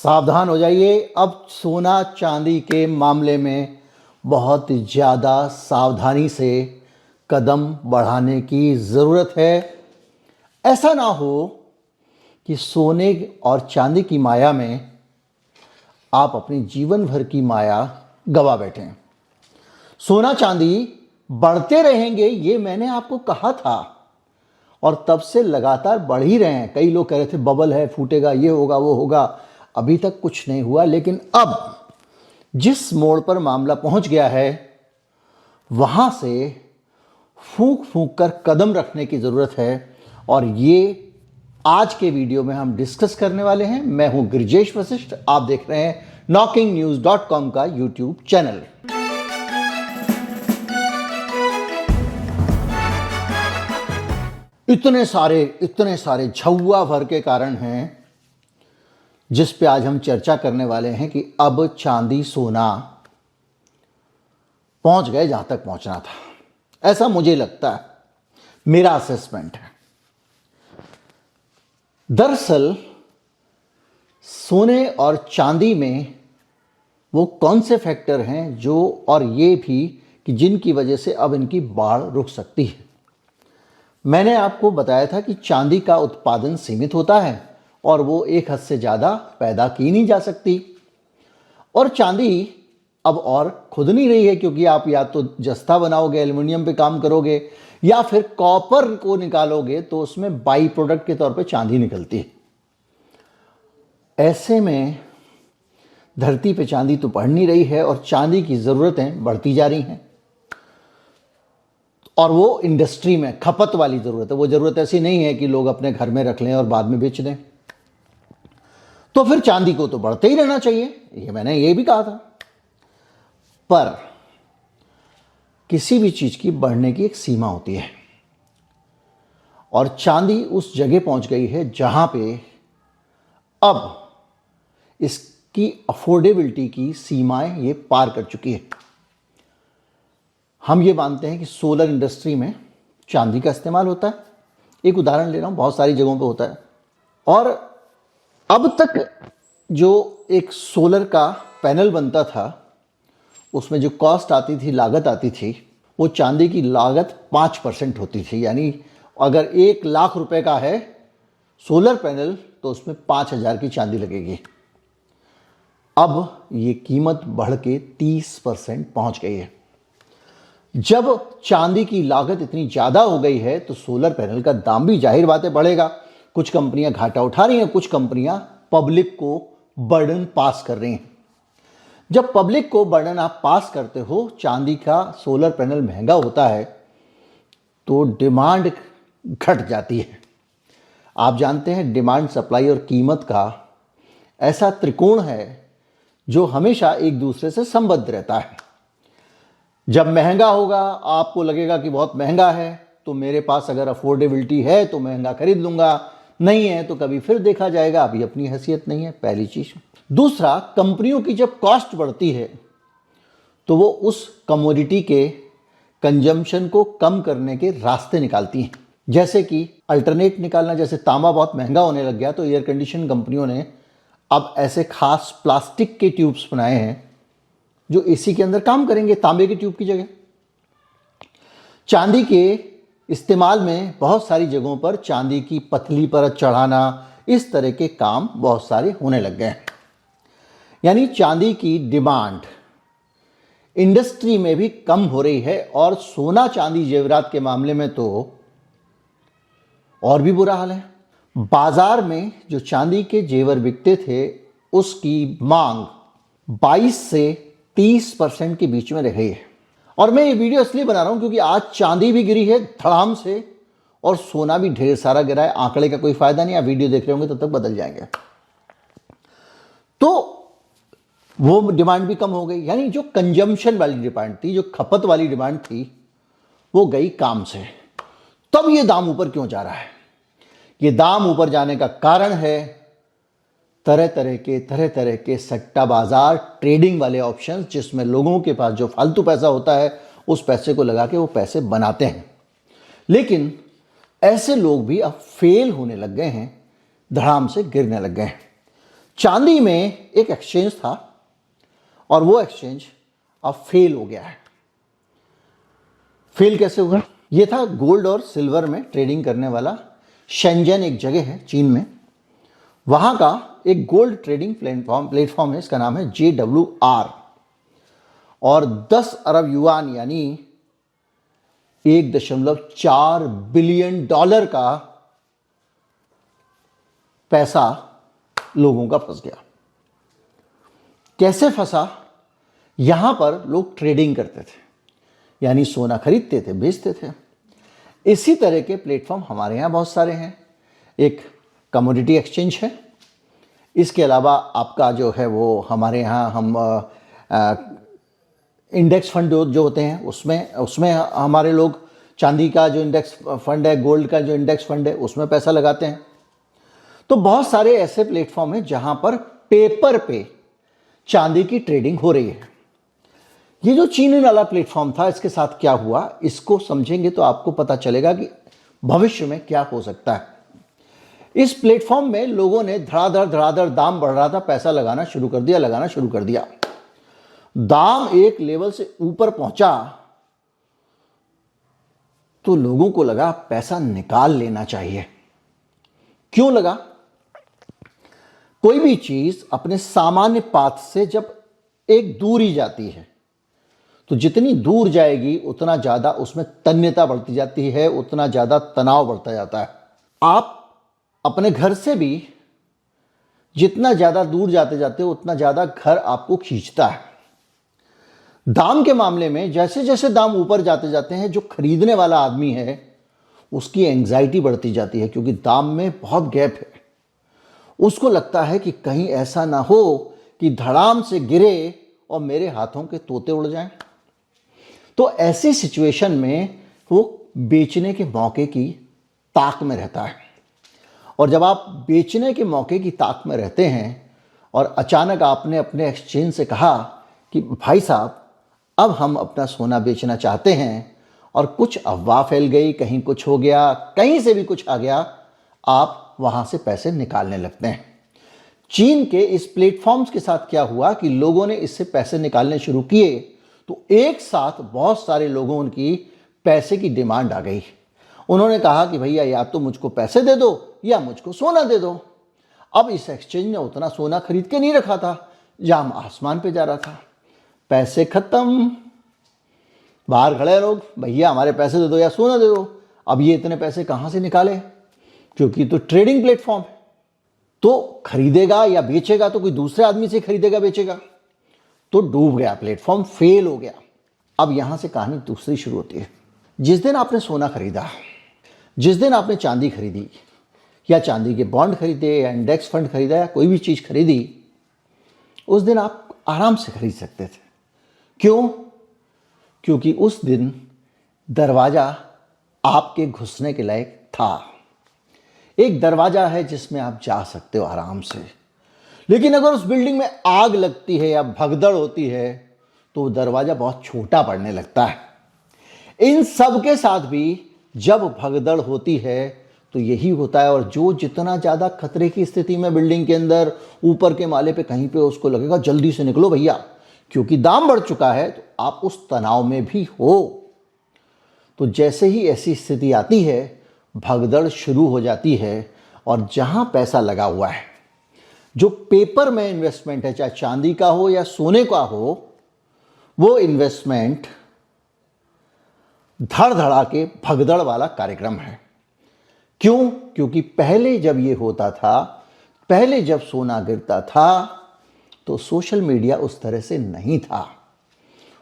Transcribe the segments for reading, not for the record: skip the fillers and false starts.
सावधान हो जाइए। अब सोना चांदी के मामले में बहुत ज़्यादा सावधानी से कदम बढ़ाने की ज़रूरत है। ऐसा ना हो कि सोने और चांदी की माया में आप अपनी जीवन भर की माया गवा बैठें। सोना चांदी बढ़ते रहेंगे, ये मैंने आपको कहा था, और तब से लगातार बढ़ ही रहे हैं। कई लोग कह रहे थे बबल है, फूटेगा, ये होगा, वो होगा। अभी तक कुछ नहीं हुआ, लेकिन अब जिस मोड़ पर मामला पहुंच गया है वहां से फूंक फूंक कर कदम रखने की ज़रूरत है। और ये आज के वीडियो में हम डिस्कस करने वाले हैं। मैं हूं गिरिजेश वशिष्ठ, आप देख रहे हैं knocking-news.com का यूट्यूब चैनल। इतने सारे झौवा भर के कारण हैं जिस पे आज हम चर्चा करने वाले हैं कि अब चांदी सोना पहुंच गए जहां तक पहुंचना था। ऐसा मुझे लगता है, मेरा असेसमेंट है। दरअसल सोने और चांदी में वो कौन से फैक्टर हैं जो, और ये भी कि जिनकी वजह से अब इनकी बाढ़ रुक सकती है। मैंने आपको बताया था कि चांदी का उत्पादन सीमित होता है और वो एक हद से ज़्यादा पैदा की नहीं जा सकती। और चांदी अब और खुद नहीं रही है, क्योंकि आप या तो जस्ता बनाओगे, एल्युमिनियम पे काम करोगे, या फिर कॉपर को निकालोगे तो उसमें बाई प्रोडक्ट के तौर पे चांदी निकलती है। ऐसे में धरती पे चांदी तो बढ़ नहीं रही है और चांदी की ज़रूरतें बढ़ती जा रही हैं। और वो इंडस्ट्री में खपत वाली ज़रूरत है। वो ज़रूरत ऐसी नहीं है कि लोग अपने घर में रख लें और बाद में बेच दें। तो फिर चांदी को तो बढ़ते ही रहना चाहिए, ये मैंने ये भी कहा था। पर किसी भी चीज़ की बढ़ने की एक सीमा होती है, और चांदी उस जगह पहुंच गई है जहां पे अब इसकी अफोर्डेबिलिटी की सीमाएं ये पार कर चुकी है। हम ये मानते हैं कि सोलर इंडस्ट्री में चांदी का इस्तेमाल होता है। एक उदाहरण ले रहा हूँ, बहुत सारी जगहों पे होता है। और अब तक जो एक सोलर का पैनल बनता था उसमें जो कॉस्ट आती थी, लागत आती थी, वो चांदी की लागत 5% होती थी। यानी अगर 1,00,000 रुपए का है सोलर पैनल तो उसमें 5,000 की चांदी लगेगी। अब ये कीमत बढ़ के 30% पहुंच गई है। जब चांदी की लागत इतनी ज़्यादा हो गई है तो सोलर पैनल का दाम भी जाहिर बात है बढ़ेगा। कुछ कंपनियां घाटा उठा रही हैं, कुछ कंपनियां पब्लिक को बर्डन पास कर रही हैं। जब पब्लिक को बर्डन आप पास करते हो, चांदी का सोलर पैनल महंगा होता है तो डिमांड घट जाती है। आप जानते हैं डिमांड, सप्लाई और कीमत का ऐसा त्रिकोण है जो हमेशा एक दूसरे से संबद्ध रहता है। जब महंगा होगा आपको लगेगा कि बहुत महंगा है, तो मेरे पास अगर अफोर्डेबिलिटी है तो महंगा खरीद लूंगा, नहीं है तो कभी फिर देखा जाएगा, अभी अपनी हैसियत नहीं है, पहली चीज। दूसरा, कंपनियों की जब कॉस्ट बढ़ती है तो वो उस कमोडिटी के कंजम्पशन को कम करने के रास्ते निकालती हैं। जैसे कि अल्टरनेट निकालना। जैसे तांबा बहुत महंगा होने लग गया तो एयर कंडीशन कंपनियों ने अब ऐसे खास प्लास्टिक के ट्यूब्स बनाए हैं जो एसी के अंदर काम करेंगे, तांबे के ट्यूब की जगह। चांदी के इस्तेमाल में बहुत सारी जगहों पर चांदी की पतली परत चढ़ाना, इस तरह के काम बहुत सारे होने लग गए हैं। यानी चांदी की डिमांड इंडस्ट्री में भी कम हो रही है। और सोना चांदी जेवरात के मामले में तो और भी बुरा हाल है। बाजार में जो चांदी के जेवर बिकते थे उसकी मांग 22 से 30% के बीच में रह गई है। और मैं ये वीडियो इसलिए बना रहा हूं क्योंकि आज चांदी भी गिरी है धड़ाम से और सोना भी ढेर सारा गिरा है। आंकड़े का कोई फायदा नहीं, आप वीडियो देख रहे होंगे तब तक बदल जाएंगे। तो वो डिमांड भी कम हो गई। यानी जो कंजम्पशन वाली डिमांड थी, जो खपत वाली डिमांड थी, वो गई काम से। तब ये दाम ऊपर क्यों जा रहा है? ये दाम ऊपर जाने का कारण है तरह तरह के सट्टा बाजार, ट्रेडिंग वाले ऑप्शंस, जिसमें लोगों के पास जो फालतू पैसा होता है उस पैसे को लगा के वो पैसे बनाते हैं। लेकिन ऐसे लोग भी अब फेल होने लग गए हैं, धड़ाम से गिरने लग गए हैं। चांदी में एक एक्सचेंज था और वो एक्सचेंज अब फेल हो गया है। फेल कैसे हुआ? ये था गोल्ड और सिल्वर में ट्रेडिंग करने वाला शेंजन, एक जगह है चीन में, वहां का एक गोल्ड ट्रेडिंग प्लेटफॉर्म है, इसका नाम है JWR, और 10 अरब युआन यानी 1.4 बिलियन डॉलर का पैसा लोगों का फंस गया। कैसे फंसा? यहां पर लोग ट्रेडिंग करते थे, यानी सोना खरीदते थे, बेचते थे। इसी तरह के प्लेटफॉर्म हमारे यहाँ बहुत सारे हैं। एक कमोडिटी एक्सचेंज है, इसके अलावा आपका जो है वो हमारे यहाँ हम इंडेक्स फंड जो होते हैं उसमें हमारे लोग चांदी का जो इंडेक्स फंड है, गोल्ड का जो इंडेक्स फंड है, उसमें पैसा लगाते हैं। तो बहुत सारे ऐसे प्लेटफॉर्म हैं जहां पर पेपर पे चांदी की ट्रेडिंग हो रही है। ये जो चीन वाला प्लेटफॉर्म था, इसके साथ क्या हुआ, इसको समझेंगे तो आपको पता चलेगा कि भविष्य में क्या हो सकता है। इस प्लेटफॉर्म में लोगों ने धड़ाधड़ दाम बढ़ रहा था, पैसा लगाना शुरू कर दिया। दाम एक लेवल से ऊपर पहुंचा तो लोगों को लगा पैसा निकाल लेना चाहिए। क्यों लगा? कोई भी चीज अपने सामान्य पाथ से जब एक दूरी जाती है तो जितनी दूर जाएगी उतना ज्यादा उसमें तन्यता बढ़ती जाती है, उतना ज्यादा तनाव बढ़ता जाता है। आप अपने घर से भी जितना ज्यादा दूर जाते जाते हो उतना ज्यादा घर आपको खींचता है। दाम के मामले में जैसे जैसे दाम ऊपर जाते जाते हैं, जो खरीदने वाला आदमी है उसकी एंग्जाइटी बढ़ती जाती है, क्योंकि दाम में बहुत गैप है। उसको लगता है कि कहीं ऐसा ना हो कि धड़ाम से गिरे और मेरे हाथों के तोते उड़ जाएं। तो ऐसी सिचुएशन में वो बेचने के मौके की ताक में रहता है। और जब आप बेचने के मौके की ताक में रहते हैं और अचानक आपने अपने एक्सचेंज से कहा कि भाई साहब अब हम अपना सोना बेचना चाहते हैं, और कुछ अफवाह फैल गई, कहीं कुछ हो गया, कहीं से भी कुछ आ गया, आप वहां से पैसे निकालने लगते हैं। चीन के इस प्लेटफॉर्म्स के साथ क्या हुआ कि लोगों ने इससे पैसे निकालने शुरू किए तो एक साथ बहुत सारे लोगों की पैसे की डिमांड आ गई। उन्होंने कहा कि भैया या तो मुझको पैसे दे दो या मुझको सोना दे दो। अब इस एक्सचेंज ने उतना सोना खरीद के नहीं रखा था, जाम आसमान पे जा रहा था। पैसे खत्म, बाहर खड़े लोग, भैया हमारे पैसे दे दो या सोना दे दो। अब ये इतने पैसे कहां से निकाले, क्योंकि तो ट्रेडिंग प्लेटफॉर्म है, तो खरीदेगा या बेचेगा तो कोई दूसरे आदमी से खरीदेगा बेचेगा, तो डूब गया, प्लेटफॉर्म फेल हो गया। अब यहां से कहानी दूसरी शुरू होती है। जिस दिन आपने सोना खरीदा, जिस दिन आपने चांदी खरीदी या चांदी के बॉन्ड खरीदे या इंडेक्स फंड खरीदा या कोई भी चीज खरीदी, उस दिन आप आराम से खरीद सकते थे। क्यों? क्योंकि उस दिन दरवाजा आपके घुसने के लायक था। एक दरवाजा है जिसमें आप जा सकते हो आराम से। लेकिन अगर उस बिल्डिंग में आग लगती है या भगदड़ होती है तो वो दरवाजा बहुत छोटा पड़ने लगता है। इन सब के साथ भी जब भगदड़ होती है तो यही होता है। और जो जितना ज्यादा खतरे की स्थिति में बिल्डिंग के अंदर ऊपर के माले पे कहीं पे, उसको लगेगा जल्दी से निकलो भैया, क्योंकि दाम बढ़ चुका है। तो आप उस तनाव में भी हो। तो जैसे ही ऐसी स्थिति आती है, भगदड़ शुरू हो जाती है और जहां पैसा लगा हुआ है, जो पेपर में इन्वेस्टमेंट है, चाहे चांदी का हो या सोने का हो, वो इन्वेस्टमेंट धड़ धड़ा के भगदड़ वाला कार्यक्रम है। क्यों? क्योंकि पहले जब ये होता था, पहले जब सोना गिरता था, तो सोशल मीडिया उस तरह से नहीं था,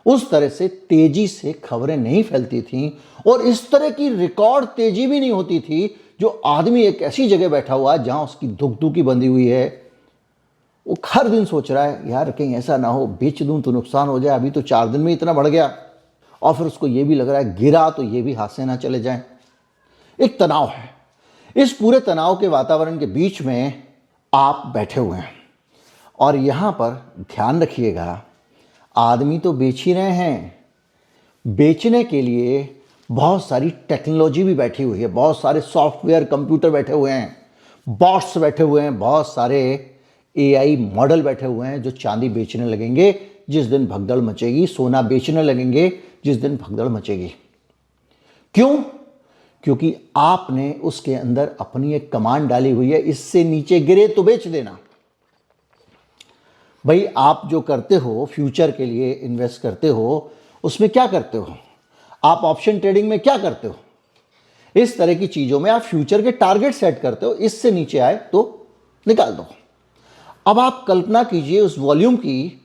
उस तरह से तेजी से खबरें नहीं फैलती थीं, और इस तरह की रिकॉर्ड तेजी भी नहीं होती थी। जो आदमी एक ऐसी जगह बैठा हुआ है जहां उसकी धुक-धुकी बंधी हुई है, वो हर दिन सोच रहा है यार कहीं ऐसा ना हो बेच दूं तो नुकसान हो जाए, अभी तो 4 दिन में इतना बढ़ गया। और फिर उसको ये भी लग रहा है गिरा तो ये भी हाथ से ना चले जाए। एक तनाव है। इस पूरे तनाव के वातावरण के बीच में आप बैठे हुए हैं, और यहां पर ध्यान रखिएगा, आदमी तो बेच ही रहे हैं, बेचने के लिए बहुत सारी टेक्नोलॉजी भी बैठी हुई है, बहुत सारे सॉफ्टवेयर कंप्यूटर बैठे हुए हैं, बॉट्स बैठे हुए हैं, बहुत सारे AI मॉडल बैठे हुए हैं जो चांदी बेचने लगेंगे जिस दिन भगदड़ मचेगी, सोना बेचने लगेंगे जिस दिन भगदड़ मचेगी। क्यों? क्योंकि आपने उसके अंदर अपनी एक कमांड डाली हुई है, इससे नीचे गिरे तो बेच देना। भाई आप जो करते हो, फ्यूचर के लिए इन्वेस्ट करते हो, उसमें क्या करते हो? आप ऑप्शन ट्रेडिंग में क्या करते हो? इस तरह की चीजों में आप फ्यूचर के टारगेट सेट करते हो, इससे नीचे आए तो निकाल दो। अब आप कल्पना कीजिए उस वॉल्यूम की,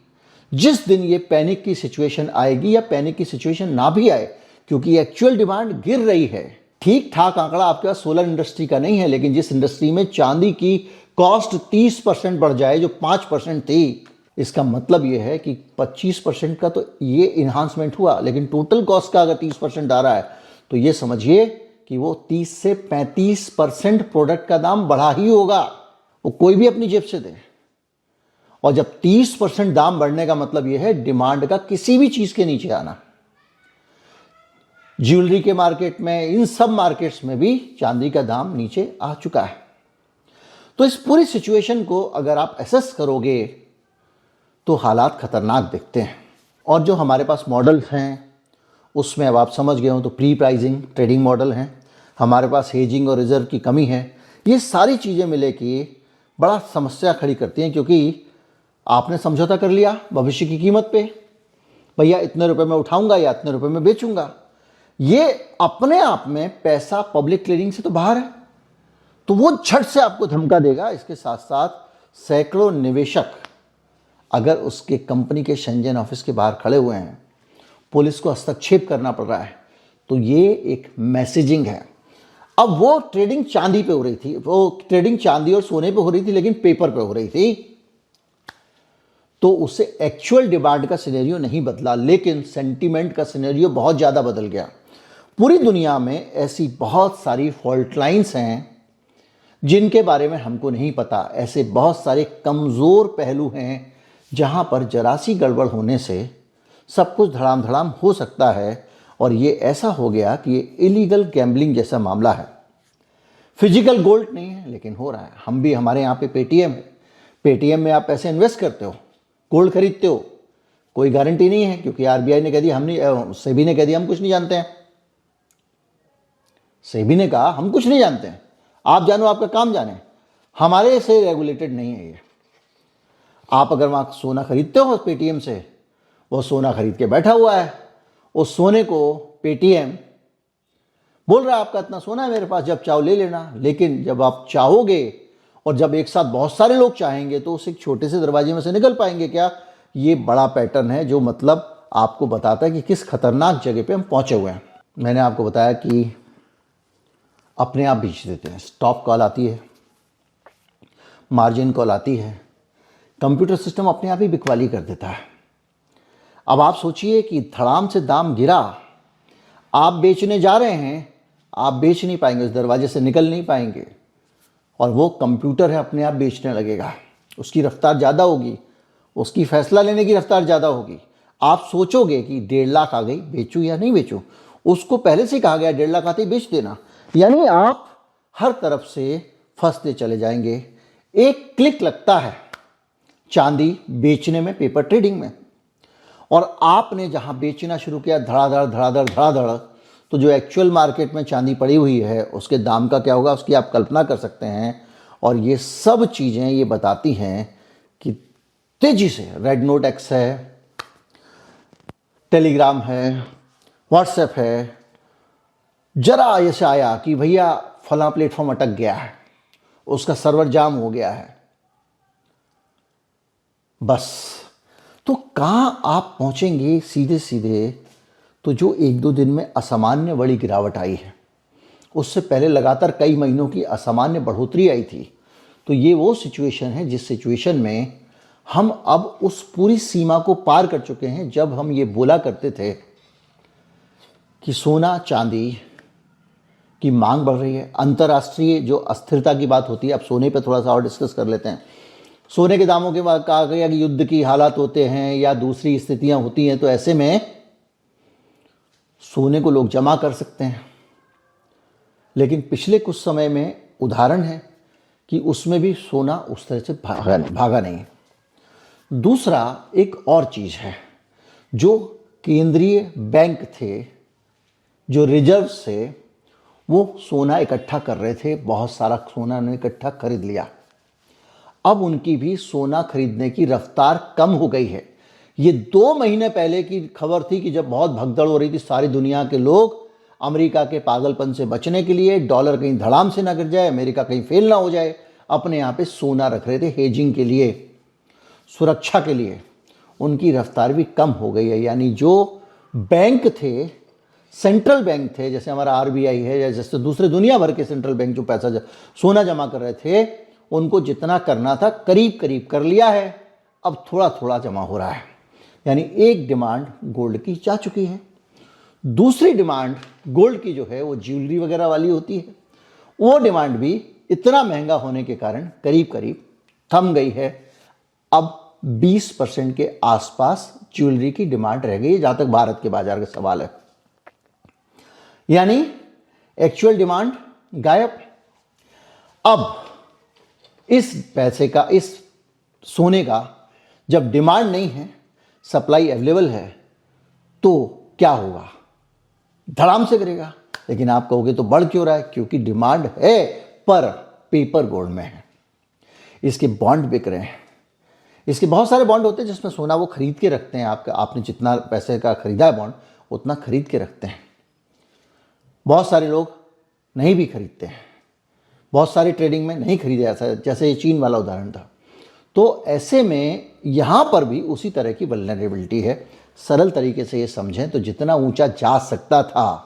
जिस दिन ये पैनिक की सिचुएशन आएगी या पैनिक की सिचुएशन ना भी आए, क्योंकि एक्चुअल डिमांड गिर रही है। ठीक ठाक आंकड़ा आपके पास सोलर इंडस्ट्री का नहीं है, लेकिन जिस इंडस्ट्री में चांदी की कॉस्ट 30% बढ़ जाए जो 5% थी, इसका मतलब यह है कि 25% का तो ये इन्हांसमेंट हुआ, लेकिन टोटल कॉस्ट का अगर 30% आ रहा है तो ये समझिए कि वो 30 से 35% प्रोडक्ट का दाम बढ़ा ही होगा, वो कोई भी अपनी जेब से दे। और जब 30% दाम बढ़ने का मतलब यह है डिमांड का किसी भी चीज के नीचे आना। ज्वेलरी के मार्केट में, इन सब मार्केट्स में भी चांदी का दाम नीचे आ चुका है। तो इस पूरी सिचुएशन को अगर आप एसेस करोगे तो हालात खतरनाक दिखते हैं। और जो हमारे पास मॉडल्स हैं उसमें अब आप समझ गए हो तो प्री प्राइसिंग ट्रेडिंग मॉडल हैं, हमारे पास हेजिंग और रिजर्व की कमी है। ये सारी चीज़ें मिले कि बड़ा समस्या खड़ी करती हैं, क्योंकि आपने समझौता कर लिया भविष्य की कीमत पे, भैया इतने रुपए में उठाऊंगा या इतने रुपए में बेचूंगा। ये अपने आप में पैसा पब्लिक क्लियरिंग से तो बाहर है, तो वो झट से आपको धमका देगा। इसके साथ साथ सैकड़ों निवेशक अगर उसके कंपनी के शंजन ऑफिस के बाहर खड़े हुए हैं, पुलिस को हस्तक्षेप करना पड़ रहा है, तो ये एक मैसेजिंग है। अब वो ट्रेडिंग चांदी पे हो रही थी, वो ट्रेडिंग चांदी और सोने पे हो रही थी, लेकिन पेपर पे हो रही थी, तो उससे एक्चुअल डिमांड का सिनेरियो नहीं बदला, लेकिन सेंटीमेंट का सिनेरियो बहुत ज़्यादा बदल गया। पूरी दुनिया में ऐसी बहुत सारी फॉल्ट लाइन्स हैं जिनके बारे में हमको नहीं पता। ऐसे बहुत सारे कमज़ोर पहलू हैं जहां पर जरा सी गड़बड़ होने से सब कुछ धड़ाम धड़ाम हो सकता है। और ये ऐसा हो गया कि ये इलीगल गैम्बलिंग जैसा मामला है। फिजिकल गोल्ड नहीं है, लेकिन हो रहा है। हम भी, हमारे यहाँ पे पेटीएम है, पेटीएम में आप पैसे इन्वेस्ट करते हो, गोल्ड खरीदते हो, कोई गारंटी नहीं है, क्योंकि आरबीआई ने कह दिया, हम नहीं, सेबी ने कह दिया हम कुछ नहीं जानते हैं। सेबी ने कहा हम कुछ नहीं जानते हैं, आप जानो, आपका काम जाने, हमारे से रेगुलेटेड नहीं है ये। आप अगर वहाँ सोना खरीदते हो पेटीएम से, वो सोना खरीद के बैठा हुआ है, उस सोने को पेटीएम बोल रहा है आपका इतना सोना है मेरे पास, जब चाहो ले लेना। लेकिन जब आप चाहोगे और जब एक साथ बहुत सारे लोग चाहेंगे तो उस एक छोटे से दरवाजे में से निकल पाएंगे क्या? ये बड़ा पैटर्न है जो मतलब आपको बताता है कि किस खतरनाक जगह पे हम पहुंचे हुए हैं। मैंने आपको बताया कि अपने आप बेच देते हैं, स्टॉप कॉल आती है, मार्जिन कॉल आती है, कंप्यूटर सिस्टम अपने आप ही बिकवाली कर देता है। अब आप सोचिए कि धड़ाम से दाम गिरा, आप बेचने जा रहे हैं, आप बेच नहीं पाएंगे, उस दरवाजे से निकल नहीं पाएंगे, और वो कंप्यूटर है अपने आप बेचने लगेगा। उसकी रफ्तार ज़्यादा होगी, उसकी फैसला लेने की रफ्तार ज़्यादा होगी। आप सोचोगे कि 1.5 लाख आ गई, बेचूं या नहीं बेचूं, उसको पहले से कहा गया 1.5 लाख आते ही बेच देना। यानी आप हर तरफ से फंसते चले जाएंगे। एक क्लिक लगता है चांदी बेचने में, पेपर ट्रेडिंग में, और आपने जहां बेचना शुरू किया धड़ाधड़ धड़ाधड़ धड़ाधड़, तो जो एक्चुअल मार्केट में चांदी पड़ी हुई है उसके दाम का क्या होगा उसकी आप कल्पना कर सकते हैं। और ये सब चीज़ें ये बताती हैं कि तेजी से रेड नोट एक्स है, टेलीग्राम है, व्हाट्सएप है, जरा ऐसे आया कि भैया फला प्लेटफॉर्म अटक गया है, उसका सर्वर जाम हो गया है, बस। तो कहां आप पहुंचेंगे सीधे सीधे? तो जो 1-2 दिन में असामान्य बड़ी गिरावट आई है, उससे पहले लगातार कई महीनों की असामान्य बढ़ोतरी आई थी। तो ये वो सिचुएशन है जिस सिचुएशन में हम अब उस पूरी सीमा को पार कर चुके हैं जब हम ये बोला करते थे कि सोना चांदी की मांग बढ़ रही है। अंतर्राष्ट्रीय जो अस्थिरता की बात होती है, अब सोने पे थोड़ा सा और डिस्कस कर लेते हैं। सोने के दामों के बाद कहा गया कि युद्ध की हालात होते हैं या दूसरी स्थितियां होती हैं, तो ऐसे में सोने को लोग जमा कर सकते हैं। लेकिन पिछले कुछ समय में उदाहरण है कि उसमें भी सोना उस तरह से भागा नहीं। दूसरा एक और चीज़ है, जो केंद्रीय बैंक थे, जो रिजर्व से वो सोना इकट्ठा कर रहे थे, बहुत सारा सोना उन्होंने इकट्ठा खरीद लिया। अब उनकी भी सोना खरीदने की रफ्तार कम हो गई है। ये 2 महीने पहले की खबर थी कि जब बहुत भगदड़ हो रही थी, सारी दुनिया के लोग अमेरिका के पागलपन से बचने के लिए, डॉलर कहीं धड़ाम से ना गिर जाए, अमेरिका कहीं फेल ना हो जाए, अपने यहाँ पे सोना रख रहे थे हेजिंग के लिए, सुरक्षा के लिए। उनकी रफ्तार भी कम हो गई है। यानी जो बैंक थे, सेंट्रल बैंक थे, जैसे हमारा आरबीआई है या जैसे दूसरे दुनिया भर के सेंट्रल बैंक जो पैसा सोना जमा कर रहे थे, उनको जितना करना था करीब करीब कर लिया है, अब थोड़ा थोड़ा जमा हो रहा है। यानी एक डिमांड गोल्ड की जा चुकी है। दूसरी डिमांड गोल्ड की जो है वो ज्वेलरी वगैरह वाली होती है, वो डिमांड भी इतना महंगा होने के कारण करीब करीब थम गई है। अब 20% के आसपास ज्वेलरी की डिमांड रह गई है, जहां तक भारत के बाजार का सवाल है। यानी एक्चुअल डिमांड गायब। अब इस पैसे का, इस सोने का जब डिमांड नहीं है, सप्लाई अवेलेबल है, तो क्या होगा? धड़ाम से गिरेगा। लेकिन आप कहोगे तो बढ़ क्यों रहा है? क्योंकि डिमांड है पर पेपर गोल्ड में है, इसके बॉन्ड बिक रहे हैं। इसके बहुत सारे बॉन्ड होते हैं जिसमें सोना वो खरीद के रखते हैं। आपने जितना पैसे का खरीदा है बॉन्ड, उतना खरीद के रखते हैं। बहुत सारे लोग नहीं भी खरीदते हैं, बहुत सारी ट्रेडिंग में नहीं खरीदे, ऐसा जैसे ये चीन वाला उदाहरण था। तो ऐसे में यहाँ पर भी उसी तरह की वल्नरेबिलिटी है। सरल तरीके से ये समझें तो जितना ऊंचा जा सकता था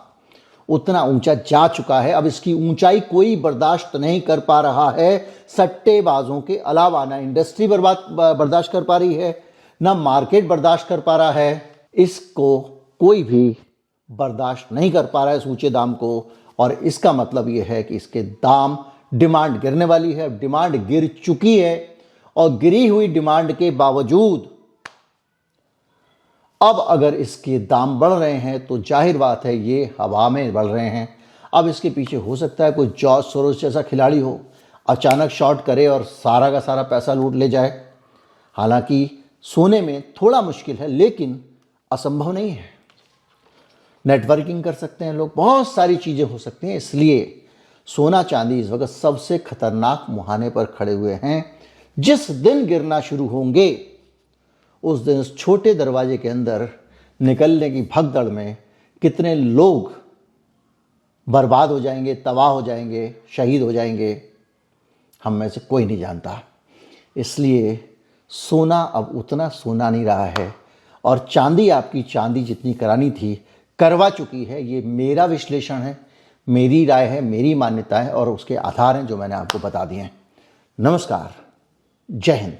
उतना ऊंचा जा चुका है। अब इसकी ऊंचाई कोई बर्दाश्त नहीं कर पा रहा है, सट्टेबाजों के अलावा। ना इंडस्ट्री बर्दाश्त कर पा रही है, ना मार्केट बर्दाश्त कर पा रहा है। इसको कोई भी बर्दाश्त नहीं कर पा रहा है इस ऊंचे दाम को। और इसका मतलब ये है कि इसके दाम, डिमांड गिरने वाली है। डिमांड गिर चुकी है और गिरी हुई डिमांड के बावजूद अब अगर इसके दाम बढ़ रहे हैं तो जाहिर बात है ये हवा में बढ़ रहे हैं। अब इसके पीछे हो सकता है कोई जॉर्ज सोरोस जैसा खिलाड़ी हो, अचानक शॉर्ट करे और सारा का सारा पैसा लूट ले जाए। हालांकि सोने में थोड़ा मुश्किल है, लेकिन असंभव नहीं है। नेटवर्किंग कर सकते हैं लोग, बहुत सारी चीज़ें हो सकती हैं। इसलिए सोना चांदी इस वक्त सबसे खतरनाक मुहाने पर खड़े हुए हैं। जिस दिन गिरना शुरू होंगे उस दिन उस छोटे दरवाजे के अंदर निकलने की भगदड़ में कितने लोग बर्बाद हो जाएंगे, तबाह हो जाएंगे, शहीद हो जाएंगे, हम में से कोई नहीं जानता। इसलिए सोना अब उतना सोना नहीं रहा है और चांदी आपकी चांदी जितनी करानी थी करवा चुकी है। ये मेरा विश्लेषण है, मेरी राय है, मेरी मान्यता है और उसके आधार हैं जो मैंने आपको बता दिए हैं। नमस्कार, जय हिंद।